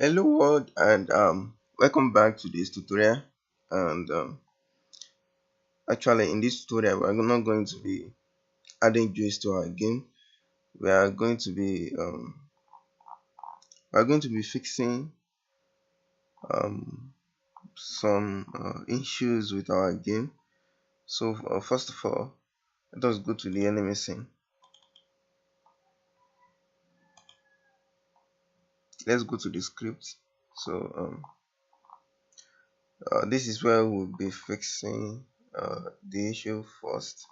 Hello world, and welcome back to this tutorial. And actually in this tutorial we're not going to be adding juice to our game. We are going to be fixing um, some issues with our game. So first of all, let us go to the enemy scene. Let's go to the script. So this is where we'll be fixing the issue first.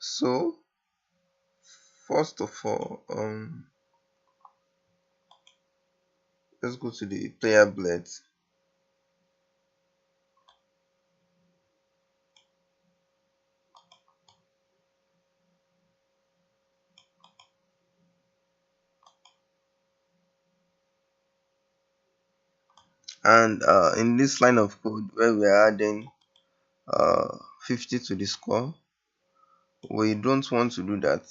So first of all, let's go to the player blades. And in this line of code where we're adding 50 to the score, we don't want to do that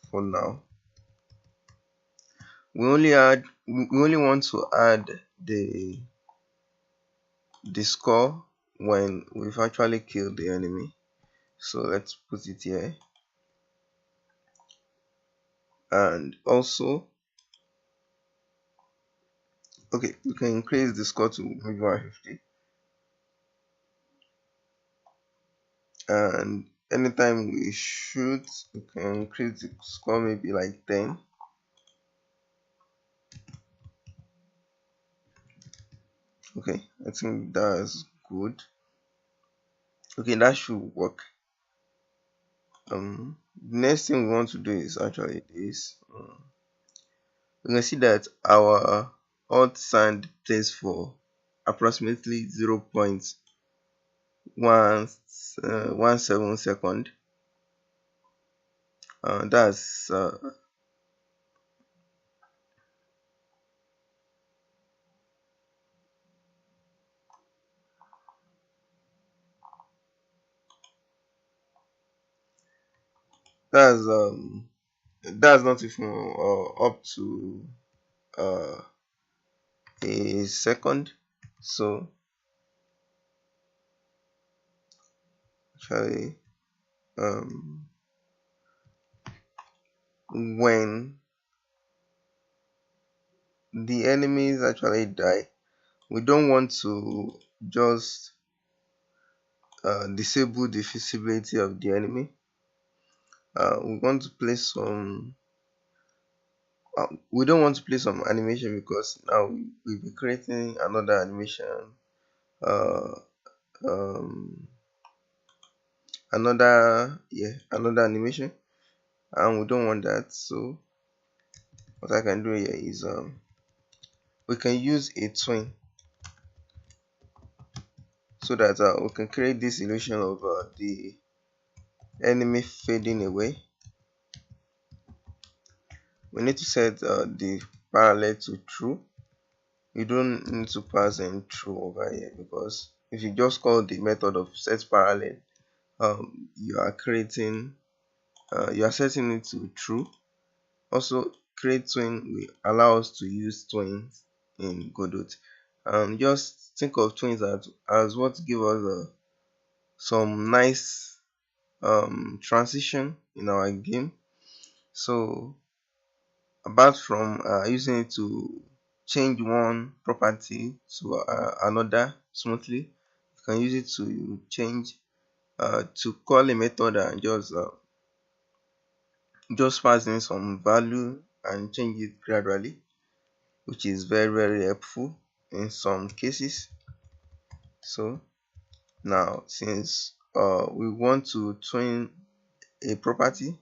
for now. We only want to add the score when we've actually killed the enemy. So let's put it here. And also, okay, we can increase the score to maybe 150. And anytime we shoot, we can increase the score maybe like 10. Okay, I think that's good. Okay, that should work. The next thing we want to do is actually this. You can see that our alt sand plays for approximately 0.117 second. That's that's um that's not even up to uh, a second. So actually, when the enemies actually die, we don't want to just disable the visibility of the enemy. We want to place some we don't want to play some animation, because now we'll be creating another animation, uh um another animation, and we don't want that. So what I can do here is we can use a twin, so that we can create this illusion of the enemy fading away. We need to set the parallel to true. You don't need to pass in true over here, because if you just call the method of set parallel, you are creating you are setting it to true. Also, create twin will allow us to use twins in Godot. Just think of twins as what give us some nice transition in our game. So apart from using it to change one property to another smoothly, you can use it to change to call a method and just pass in some value and change it gradually, which is very helpful in some cases. So now, since we want to twin a property,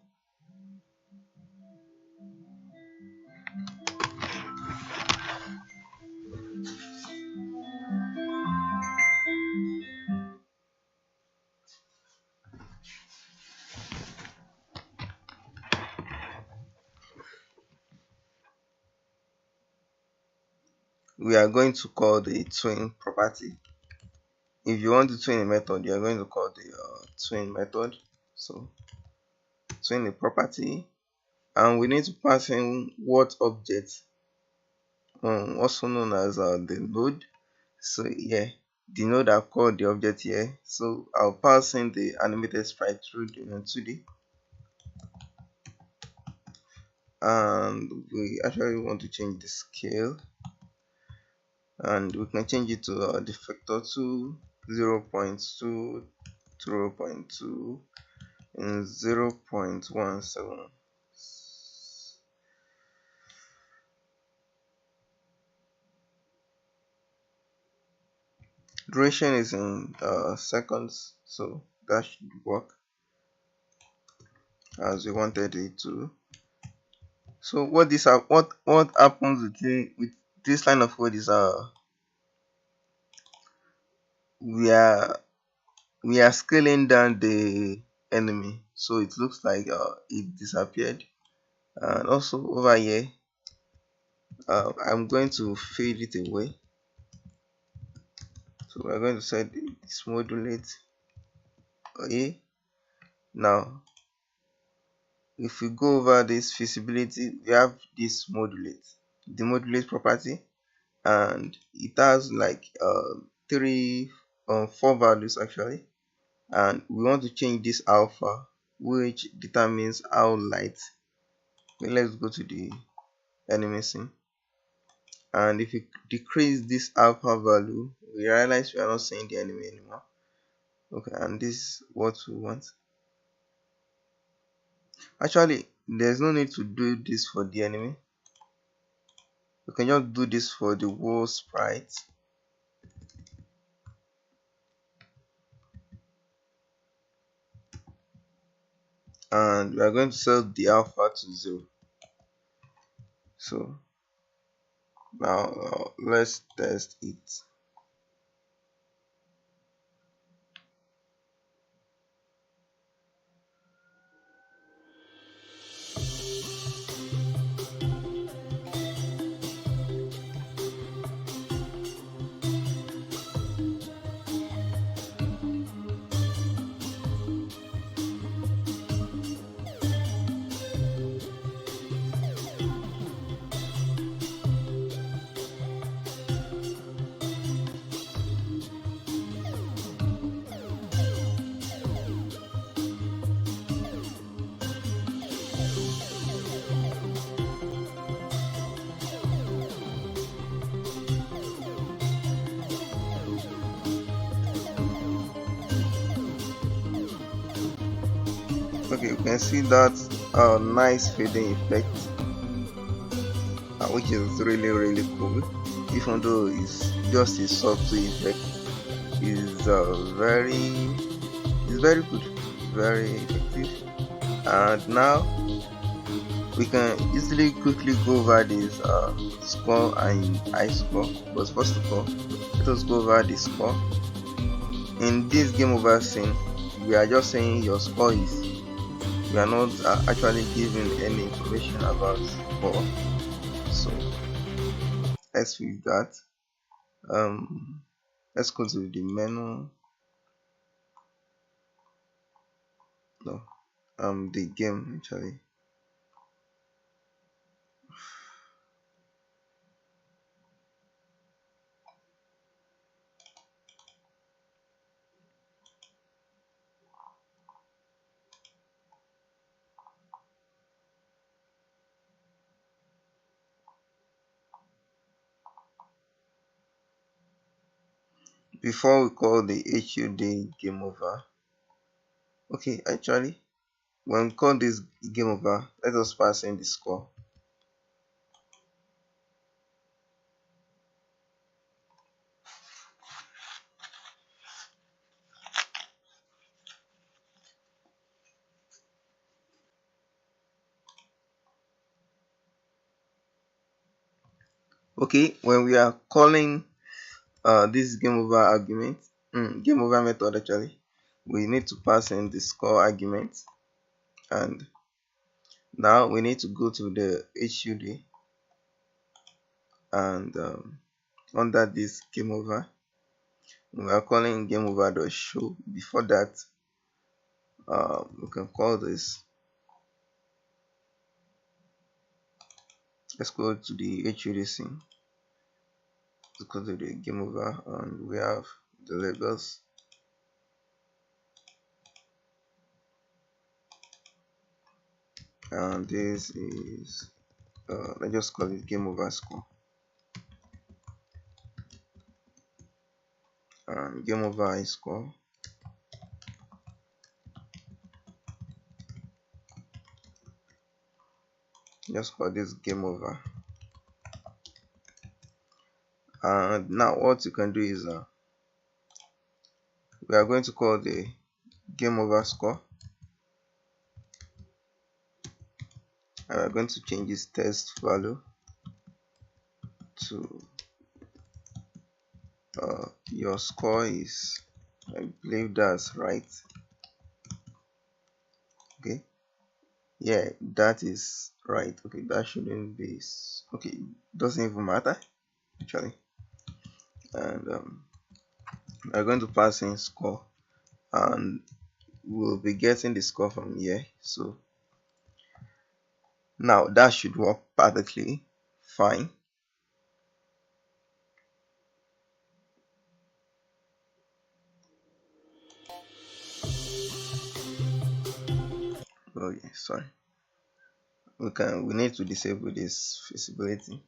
we are going to call the twin property. If you want to twin a method, you are going to call the twin method. So twin a property, and we need to pass in what object, also known as the node. So yeah, the node I've called the object here. So I'll pass in the animated sprite through the 2D, and we actually want to change the scale, and we can change it to the factor 2, 0.2, 0.2, and 0.17. Duration is in seconds, so that should work as we wanted it to. So what happens with this line of code is we are we are scaling down the enemy, so it looks like it disappeared. And also over here, I'm going to fade it away. So we're going to set this modulate. Okay, now if we go over this visibility, we have this modulate, the modulate property, and it has like four values actually, and we want to change this alpha, which determines how light. Okay, let's go to the enemy scene, and if we decrease this alpha value, we realize we are not seeing the enemy anymore. Okay, and this is what we want. Actually, there's no need to do this for the enemy. We can just do this for the whole sprite. And we are going to set the alpha to 0. So now let's test it. Okay, you can see that nice fading effect, which is really cool. Even though it's just a subtle effect, is very good, very effective. And now we can easily quickly go over this score and high score. But first of all, let us go over the score. In this game over scene, we are just saying your score is. We are not actually giving any information about score. So let's fix that. Let's go to the menu. No, the game actually. Before we call the HUD game over. Okay, actually, when we call this game over, let us pass in the score. Okay, when we are calling this game over argument, game over method actually, we need to pass in the score argument, and now we need to go to the HUD and under this game over. We are calling game over show. Before that, we can call this. Let's go to the HUDC. Let's go to the game over, and we have the labels. And this is let's just call it game over score. And game over high score. Just call this game over. And now what you can do is we are going to call the game over score, and we're going to change this test value to your score is, I believe that's right. Okay, yeah, that is right. Okay, that shouldn't be okay, doesn't even matter actually. And we're going to pass in score, and we'll be getting the score from here. So now that should work perfectly fine. Oh yeah, sorry. We need to disable this visibility.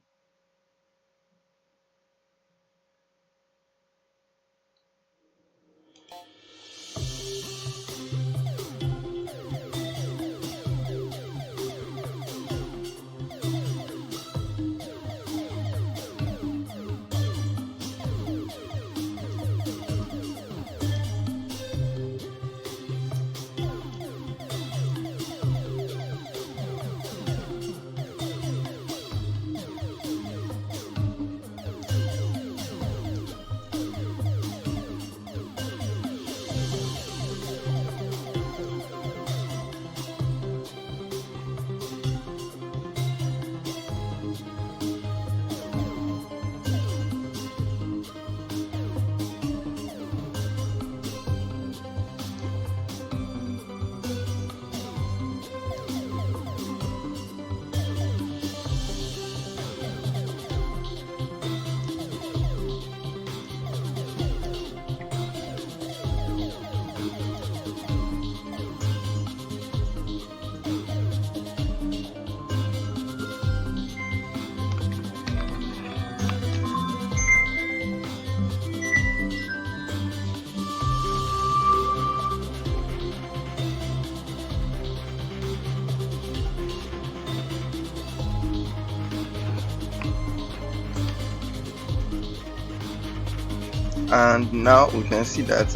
And now we can see that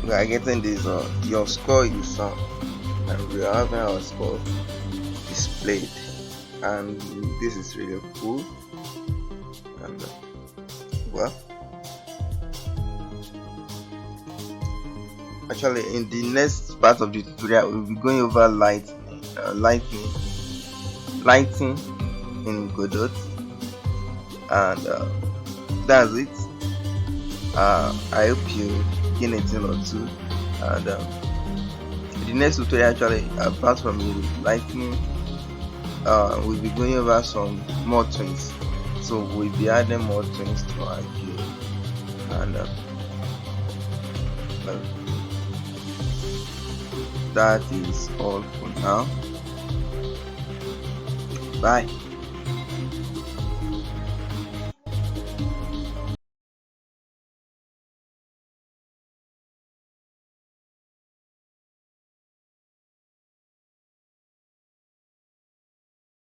we are getting this your score is and we are having our score displayed, and this is really cool. And well, actually in the next part of the tutorial we'll be going over lighting in Godot, and that's it. I hope you gain a thing or two, and the next tutorial, actually apart from the lighting, we'll be going over some more things. So we'll be adding more things to our game, and that is all for now. Bye.